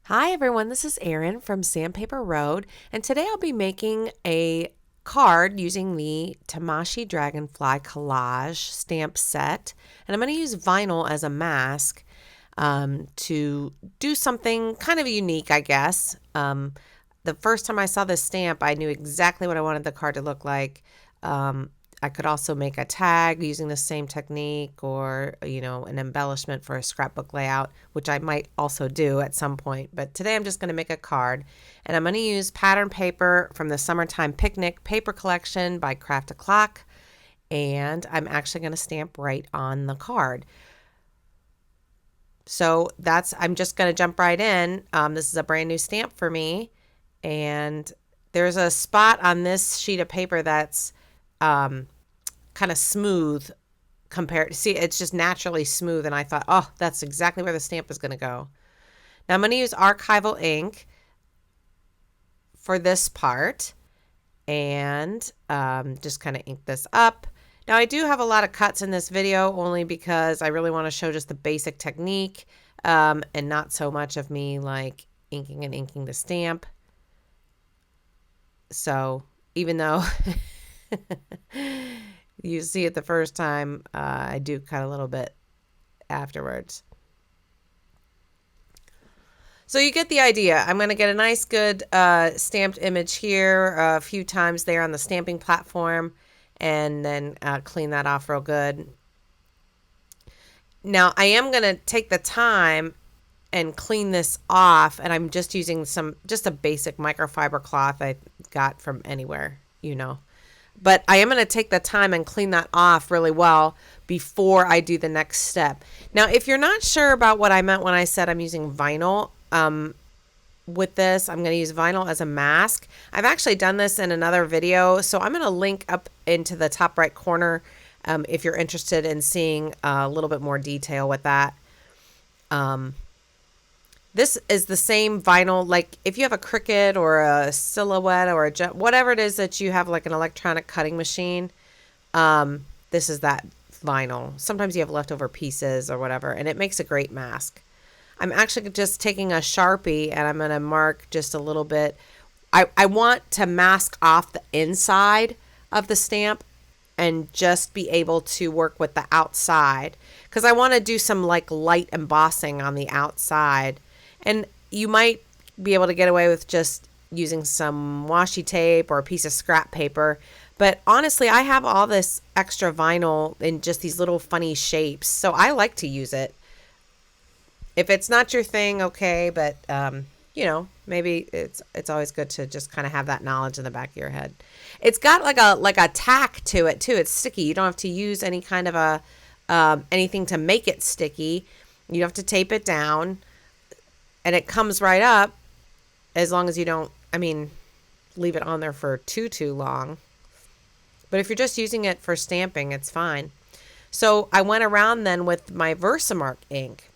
Hi everyone, this is Erin from Sandpaper Road, and today I'll be making a card using the Tamashii Dragonfly Collage stamp set, and I'm going to use vinyl as a mask to do something kind of unique, I guess. The first time I saw this stamp, I knew exactly what I wanted the card to look like. I could also make a tag using the same technique or, an embellishment for a scrapbook layout, which I might also do at some point. But today I'm just going to make a card. And I'm going to use pattern paper from the Summertime Picnic Paper Collection by Craft O'Clock. And I'm actually going to stamp right on the card. So I'm just going to jump right in. This is a brand new stamp for me. And there's a spot on this sheet of paper that's kind of smooth compared. See, it's just naturally smooth, and I thought, oh, that's exactly where the stamp is going to go. Now I'm going to use Archival ink for this part, and just kind of ink this up. Now I do have a lot of cuts in this video only because I really want to show just the basic technique and not so much of me like inking the stamp. So even though you see it the first time, I do cut a little bit afterwards. So you get the idea. I'm going to get a nice good stamped image here a few times there on the stamping platform, and then clean that off real good. Now I am going to take the time and clean this off, and I'm just using just a basic microfiber cloth I got from anywhere, But I am going to take the time and clean that off really well before I do the next step. Now, if you're not sure about what I meant when I said I'm using vinyl with this, I'm going to use vinyl as a mask. I've actually done this in another video, so I'm going to link up into the top right corner if you're interested in seeing a little bit more detail with that. This is the same vinyl, like if you have a Cricut or a Silhouette or whatever it is that you have, like an electronic cutting machine, this is that vinyl. Sometimes you have leftover pieces or whatever, and it makes a great mask. I'm actually just taking a Sharpie and I'm going to mark just a little bit. I want to mask off the inside of the stamp and just be able to work with the outside, because I want to do some like light embossing on the outside. And you might be able to get away with just using some washi tape or a piece of scrap paper. But honestly, I have all this extra vinyl in just these little funny shapes, so I like to use it. If it's not your thing, okay, but maybe it's always good to just kind of have that knowledge in the back of your head. It's got like a tack to it too. It's sticky. You don't have to use any kind of anything to make it sticky. You have to tape it down. And it comes right up as long as you don't, leave it on there for too long. But if you're just using it for stamping, it's fine. So I went around then with my Versamark ink.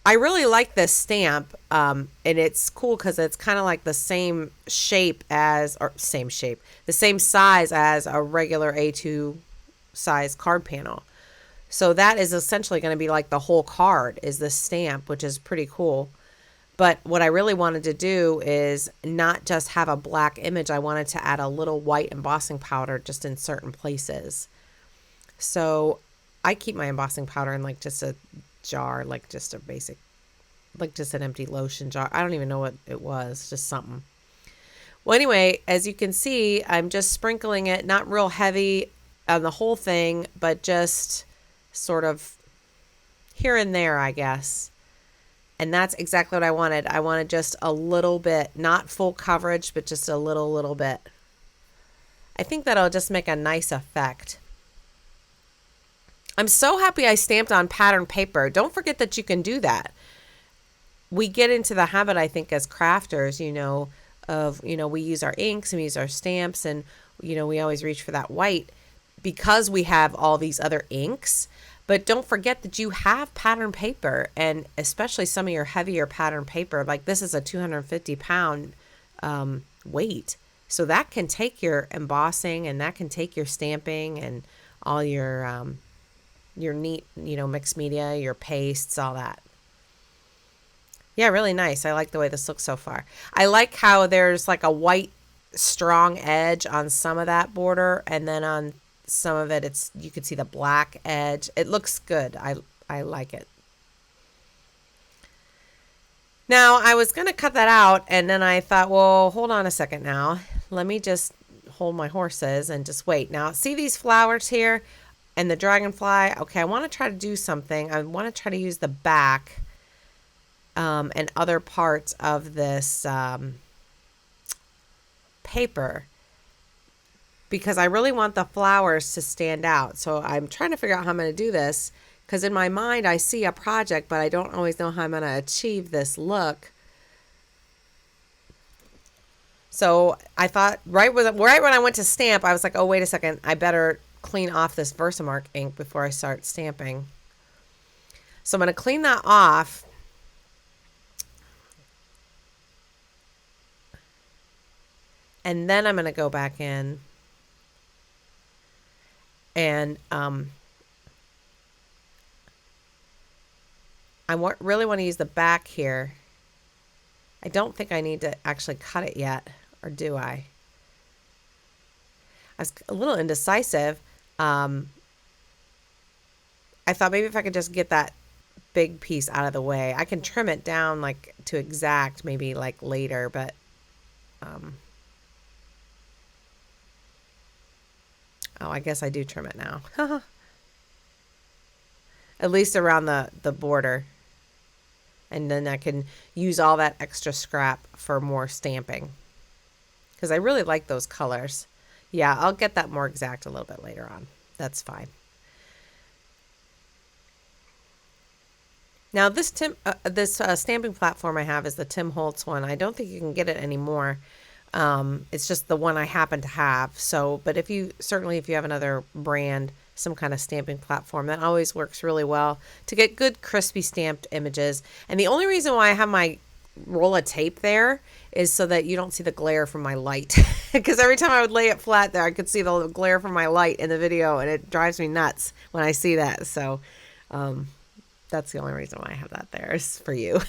I really like this stamp, and it's cool because it's kind of like the same shape the same size as a regular A2 size card panel. So that is essentially going to be like the whole card is this stamp, which is pretty cool. But what I really wanted to do is not just have a black image. I wanted to add a little white embossing powder just in certain places. So I keep my embossing powder in like just a jar, like just a basic, like just an empty lotion jar. I don't even know what it was, just something. Well, anyway, as you can see, I'm just sprinkling it, not real heavy on the whole thing, but just sort of here and there, I guess. And that's exactly what I wanted. I wanted just a little bit, not full coverage, but just a little bit. I think that'll just make a nice effect. I'm so happy I stamped on pattern paper. Don't forget that you can do that. We get into the habit, I think, as crafters, we use our inks and we use our stamps, and, we always reach for that white because we have all these other inks. But don't forget that you have pattern paper, and especially some of your heavier pattern paper, like this is a 250-pound weight. So that can take your embossing, and that can take your stamping and all your neat, mixed media, your pastes, all that. Yeah, really nice. I like the way this looks so far. I like how there's like a white strong edge on some of that border, and then on some of it, you can see the black edge. It looks good. I like it. Now, I was going to cut that out, and then I thought, well, hold on a second now. Let me just hold my horses and just wait. Now, see these flowers here and the dragonfly? Okay, I want to try to do something. I want to try to use the back and other parts of this paper because I really want the flowers to stand out. So I'm trying to figure out how I'm going to do this because in my mind I see a project, but I don't always know how I'm going to achieve this look. So I thought right when I went to stamp, I was like, oh, wait a second. I better clean off this Versamark ink before I start stamping. So I'm going to clean that off. And then I'm going to go back in and really want to use the back here. I don't think I need to actually cut it yet, or do I? I was a little indecisive. I thought maybe if I could just get that big piece out of the way. I can trim it down like to exact maybe like later, but oh, I guess I do trim it now. At least around the border. And then I can use all that extra scrap for more stamping. Because I really like those colors. Yeah, I'll get that more exact a little bit later on. That's fine. Now this stamping platform I have is the Tim Holtz one. I don't think you can get it anymore. It's just the one I happen to have. So, but if you have another brand, some kind of stamping platform, that always works really well to get good crispy stamped images. And the only reason why I have my roll of tape there is so that you don't see the glare from my light. Because every time I would lay it flat there, I could see the glare from my light in the video, and it drives me nuts when I see that. So, that's the only reason why I have that there, is for you.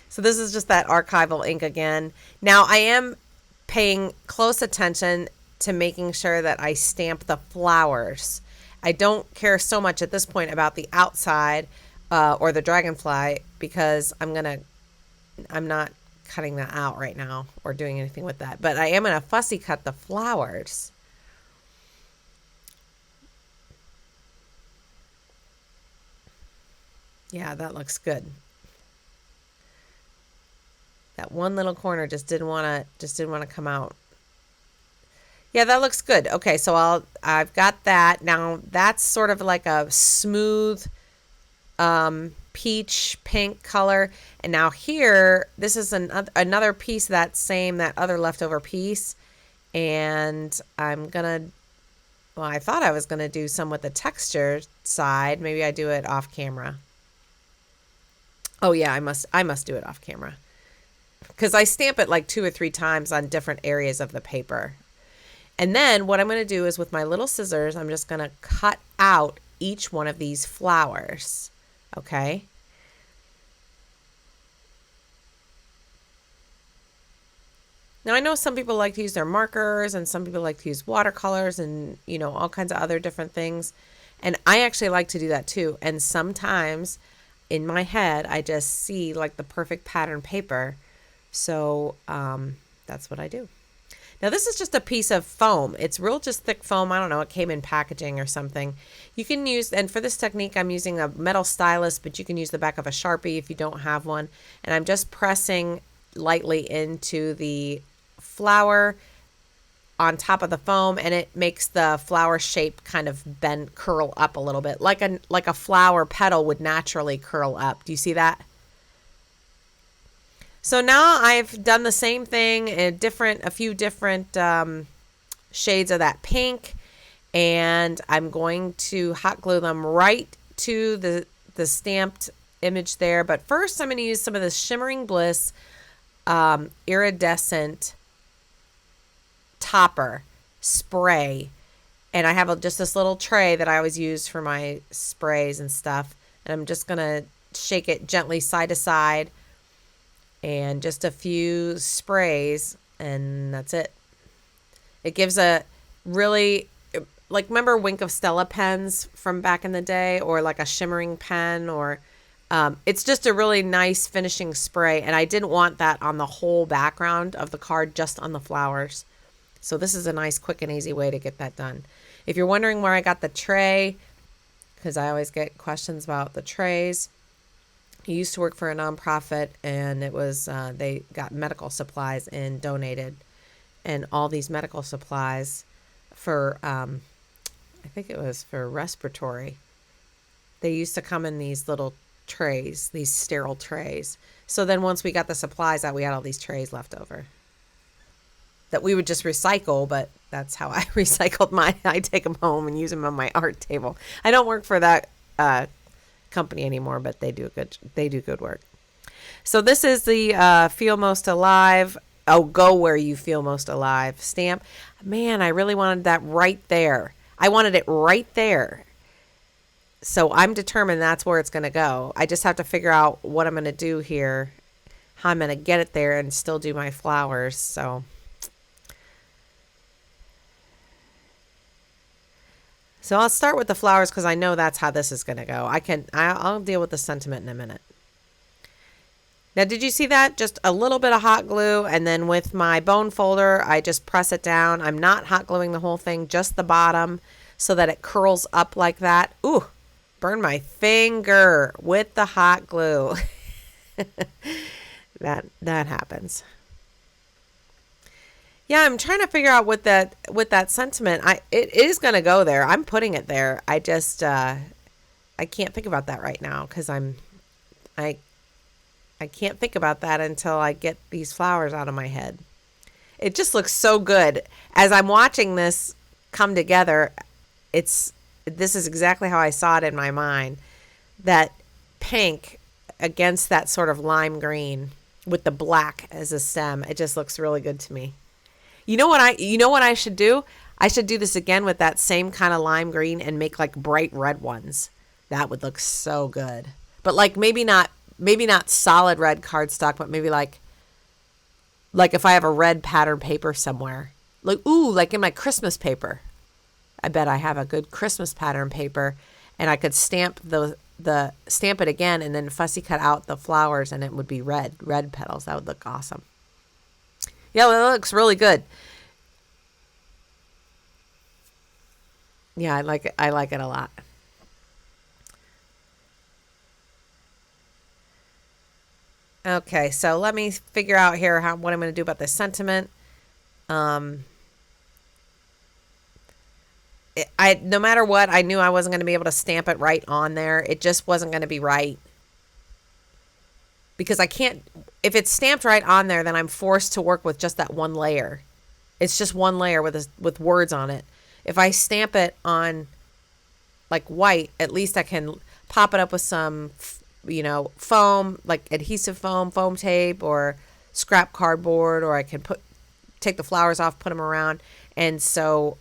So this is just that Archival ink again. Now I am paying close attention to making sure that I stamp the flowers. I don't care so much at this point about the outside or the dragonfly because I'm not cutting that out right now or doing anything with that. But I am going to fussy cut the flowers. Yeah, that looks good. That one little corner just didn't want to come out. Yeah, that looks good. Okay, so I've got that. Now that's sort of like a smooth peach pink color. And now here, this is another piece of that other leftover piece. And I thought I was gonna do some with the texture side. Maybe I do it off camera. Oh yeah, I must do it off camera. Because I stamp it like 2 or 3 times on different areas of the paper. And then what I'm going to do is with my little scissors, I'm just going to cut out each one of these flowers. Okay? Now I know some people like to use their markers and some people like to use watercolors and, all kinds of other different things. And I actually like to do that too. And sometimes in my head, I just see like the perfect pattern paper. So that's what I do. Now this is just a piece of foam. It's real just thick foam. I don't know. It came in packaging or something. You can use, and for this technique, I'm using a metal stylus, but you can use the back of a Sharpie if you don't have one. And I'm just pressing lightly into the flower on top of the foam, and it makes the flower shape kind of curl up a little bit, like a flower petal would naturally curl up. Do you see that? So now I've done the same thing in a few different shades of that pink, and I'm going to hot glue them right to the stamped image there. But first I'm going to use some of this Shimmering Bliss Iridescent topper spray, and I have just this little tray that I always use for my sprays and stuff, and I'm just going to shake it gently side to side, and just a few sprays, and that's it. It gives a really, like, remember Wink of Stella pens from back in the day, or like a shimmering pen, or it's just a really nice finishing spray, and I didn't want that on the whole background of the card, just on the flowers. So this is a nice, quick and easy way to get that done. If you're wondering where I got the tray, because I always get questions about the trays, I used to work for a nonprofit, and it was they got medical supplies and donated, and all these medical supplies for I think it was for respiratory. They used to come in these little trays, these sterile trays. So then once we got the supplies out, we had all these trays left over that we would just recycle, but that's how I recycled mine. I take them home and use them on my art table. I don't work for that company anymore, but they do good work. So this is the Feel Most Alive. Oh, Go Where You Feel Most Alive stamp. Man, I really wanted that right there. I wanted it right there. So I'm determined that's where it's going to go. I just have to figure out what I'm going to do here, how I'm going to get it there and still do my flowers. So I'll start with the flowers because I know that's how this is going to go. I'll deal with the sentiment in a minute. Now, did you see that? Just a little bit of hot glue, and then with my bone folder, I just press it down. I'm not hot gluing the whole thing, just the bottom, so that it curls up like that. Ooh, burn my finger with the hot glue. That happens. Yeah, I'm trying to figure out with that sentiment. It is going to go there. I'm putting it there. I just I can't think about that right now because I can't think about that until I get these flowers out of my head. It just looks so good. As I'm watching this come together, this is exactly how I saw it in my mind. That pink against that sort of lime green with the black as a stem. It just looks really good to me. You know what I should do? I should do this again with that same kind of lime green and make like bright red ones. That would look so good. But like maybe not solid red cardstock, but maybe like if I have a red pattern paper somewhere. Like in my Christmas paper. I bet I have a good Christmas pattern paper, and I could stamp stamp it again and then fussy cut out the flowers, and it would be red petals. That would look awesome. Yeah, well, it looks really good. Yeah, I like it. I like it a lot. Okay, so let me figure out here what I'm going to do about this sentiment. No matter what, I knew I wasn't going to be able to stamp it right on there. It just wasn't going to be right. Because I can't, if it's stamped right on there, then I'm forced to work with just that one layer. It's just one layer with words on it. If I stamp it on like white, at least I can pop it up with some, foam, like adhesive foam tape, or scrap cardboard, or I can take the flowers off, put them around. And so,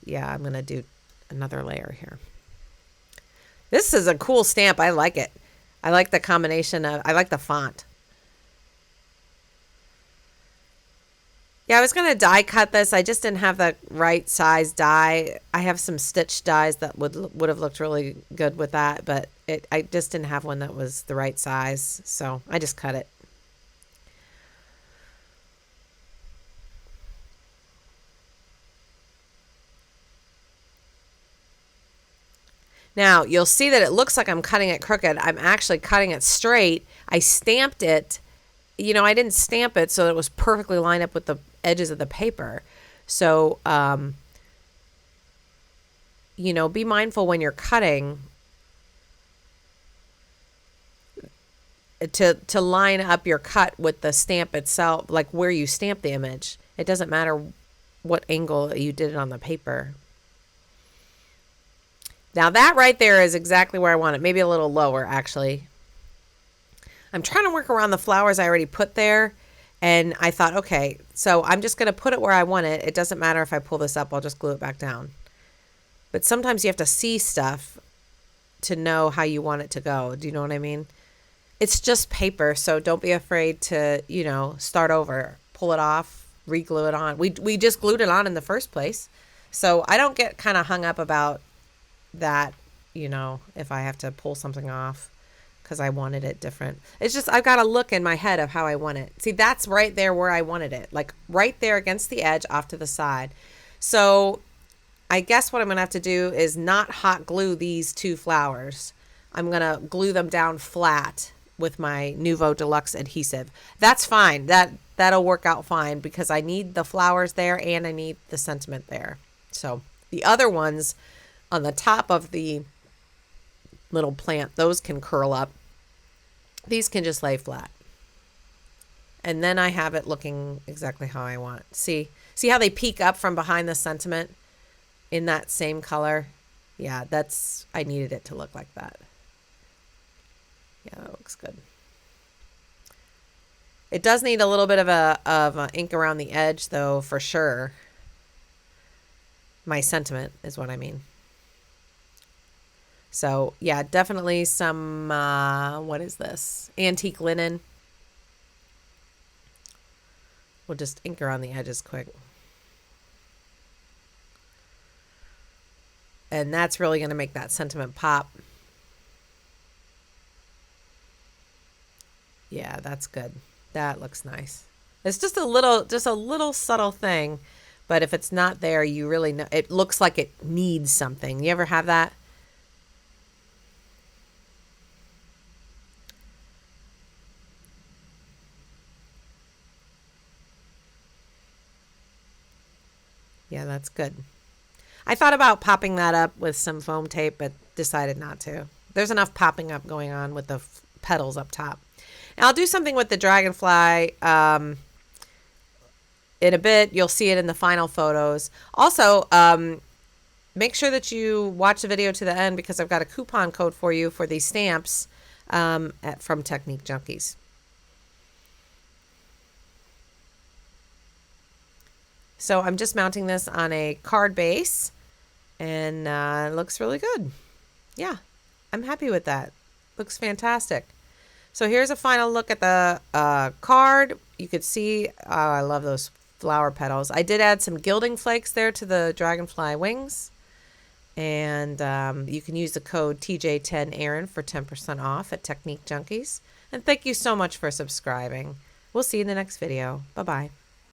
yeah, I'm going to do another layer here. This is a cool stamp. I like it. I like the combination I like the font. Yeah, I was going to die cut this. I just didn't have the right size die. I have some stitch dies that would have looked really good with that, but I just didn't have one that was the right size, so I just cut it. Now, you'll see that it looks like I'm cutting it crooked. I'm actually cutting it straight. I stamped it. I didn't stamp it so it was perfectly lined up with the edges of the paper. So, be mindful when you're cutting to line up your cut with the stamp itself, like where you stamp the image. It doesn't matter what angle you did it on the paper. Now that right there is exactly where I want it. Maybe a little lower, actually. I'm trying to work around the flowers I already put there. And I thought, okay, so I'm just going to put it where I want it. It doesn't matter if I pull this up. I'll just glue it back down. But sometimes you have to see stuff to know how you want it to go. Do you know what I mean? It's just paper, so don't be afraid to, start over, pull it off, re-glue it on. We just glued it on in the first place. So I don't get kind of hung up about that, if I have to pull something off because I wanted it different. It's just I've got to look in my head of how I want it. See, that's right there where I wanted it, like right there against the edge off to the side. So I guess what I'm going to have to do is not hot glue these two flowers. I'm going to glue them down flat with my Nuvo Deluxe adhesive. That's fine. That'll work out fine because I need the flowers there and I need the sentiment there. So the other ones on the top of the little plant, those can curl up. These can just lay flat. And then I have it looking exactly how I want. See how they peek up from behind the sentiment in that same color? Yeah, I needed it to look like that. Yeah, that looks good. It does need a little bit of a ink around the edge, though, for sure. My sentiment is what I mean. So, yeah, definitely some, what is this? Antique linen. We'll just ink around the edges quick. And that's really going to make that sentiment pop. Yeah, that's good. That looks nice. It's just a little subtle thing, but if it's not there, you really know. It looks like it needs something. You ever have that? Yeah, that's good. I thought about popping that up with some foam tape, but decided not to. There's enough popping up going on with the petals up top. And I'll do something with the dragonfly in a bit. You'll see it in the final photos. Also, make sure that you watch the video to the end because I've got a coupon code for you for these stamps from Technique Junkies. So I'm just mounting this on a card base, and it looks really good. Yeah, I'm happy with that. Looks fantastic. So here's a final look at the card. You could see, I love those flower petals. I did add some gilding flakes there to the dragonfly wings. And you can use the code TJ10Aaron for 10% off at Technique Junkies. And thank you so much for subscribing. We'll see you in the next video. Bye-bye.